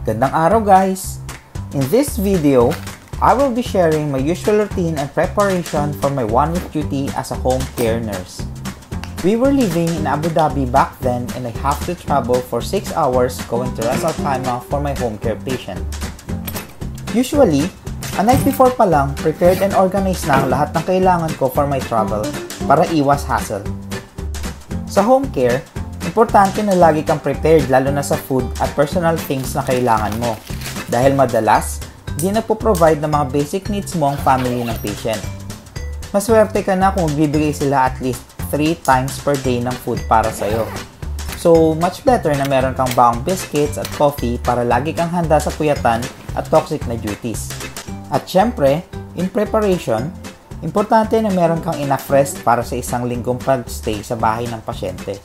Gandang araw guys! In this video, I will be sharing my usual routine and preparation for my 1-week duty as a home care nurse. We were living in Abu Dhabi back then and I have to travel for 6 hours going to Ras Al Khaimah for my home care patient. Usually, a night before pa lang, prepared and organized na ang lahat ng kailangan ko for my travel para iwas hassle. Sa home care, importante na lagi kang prepared lalo na sa food at personal things na kailangan mo dahil madalas, di nagpo-provide ng mga basic needs mo ang family ng patient. Maswerte ka na kung magbibigay sila at least 3 times per day ng food para sa'yo. So, much better na meron kang baong biscuits at coffee para lagi kang handa sa puyatan at toxic na duties. At syempre, in preparation, importante na meron kang enough rest para sa isang linggong pag-stay sa bahay ng pasyente.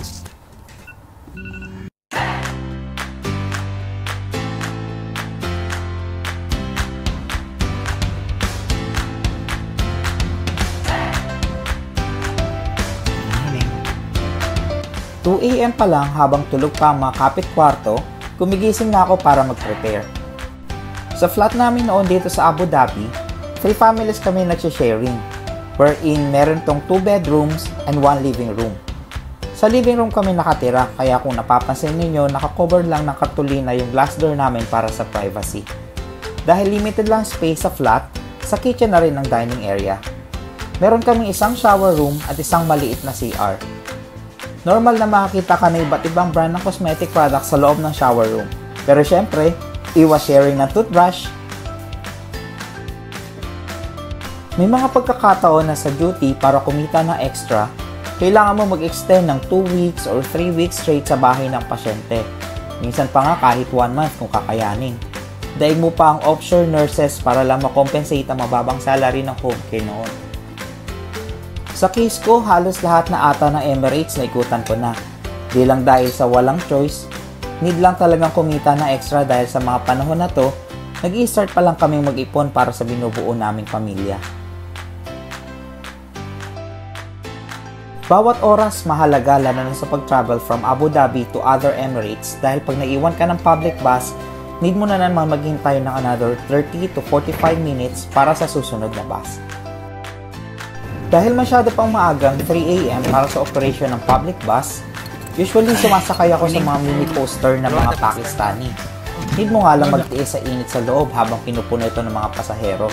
2 AM pa lang habang tulog pa ang mga kapit-kwarto, gumigising na ako para mag-prepare. Sa flat namin noon dito sa Abu Dhabi, 3 families kami nagsha-sharing, wherein meron tong 2 bedrooms and 1 living room. Sa living room kami nakatira, kaya kung napapansin ninyo, nakakover lang ng kartulina yung glass door namin para sa privacy. Dahil limited lang space sa flat, sa kitchen na rin ang dining area. Meron kaming isang shower room at isang maliit na CR. Normal na makakita ka na iba't ibang brand ng cosmetic products sa loob ng shower room. Pero syempre, iwas sharing ng toothbrush. May mga pagkakataon na sa duty para kumita ng extra, kailangan mo mag-extend ng 2 weeks or 3 weeks straight sa bahay ng pasyente. Minsan pa nga kahit 1 month kung kakayanin. Daig mo pa ang offshore nurses para lang makompensate ang mababang salary ng home care noon. Sa case ko, halos lahat na ata ng Emirates na ikutan ko na. Di lang dahil sa walang choice, need lang talagang kumita na extra dahil sa mga panahon na to, nag-i-start pa lang kaming mag-ipon para sa binubuo naming pamilya. Bawat oras mahalaga lalo na sa pag-travel from Abu Dhabi to other Emirates dahil pag naiwan ka ng public bus, need mo na naman maghintay ng another 30 to 45 minutes para sa susunod na bus. Dahil masyado pang maagang 3 AM para sa operation ng public bus, usually sumasakay ako sa mga mini coaster na mga Pakistani. Need mo nga lang magtiis sa init sa loob habang pinupuno ito ng mga pasahero.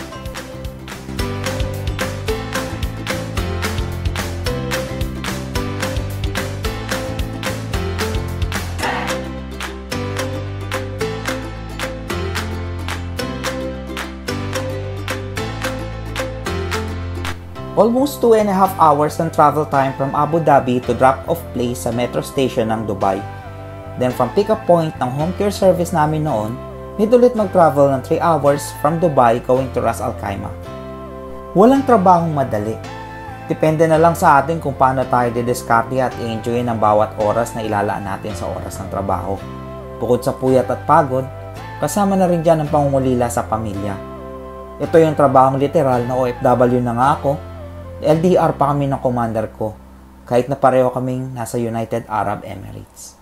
Almost 2.5 hours ng travel time from Abu Dhabi to drop-off place sa metro station ng Dubai. Then from pick-up point ng home care service namin noon, need ulit mag-travel ng 3 hours from Dubai going to Ras Al Khaimah. Walang trabahong madali. Depende na lang sa atin kung paano tayo didiskarte at i-enjoy ng bawat oras na ilalaan natin sa oras ng trabaho. Bukod sa puyat at pagod, kasama na rin dyan ang pangungulila sa pamilya. Ito yung trabahong literal na OFW na nga ako, LDR pa kami ng commander ko, kahit na pareho kaming nasa United Arab Emirates.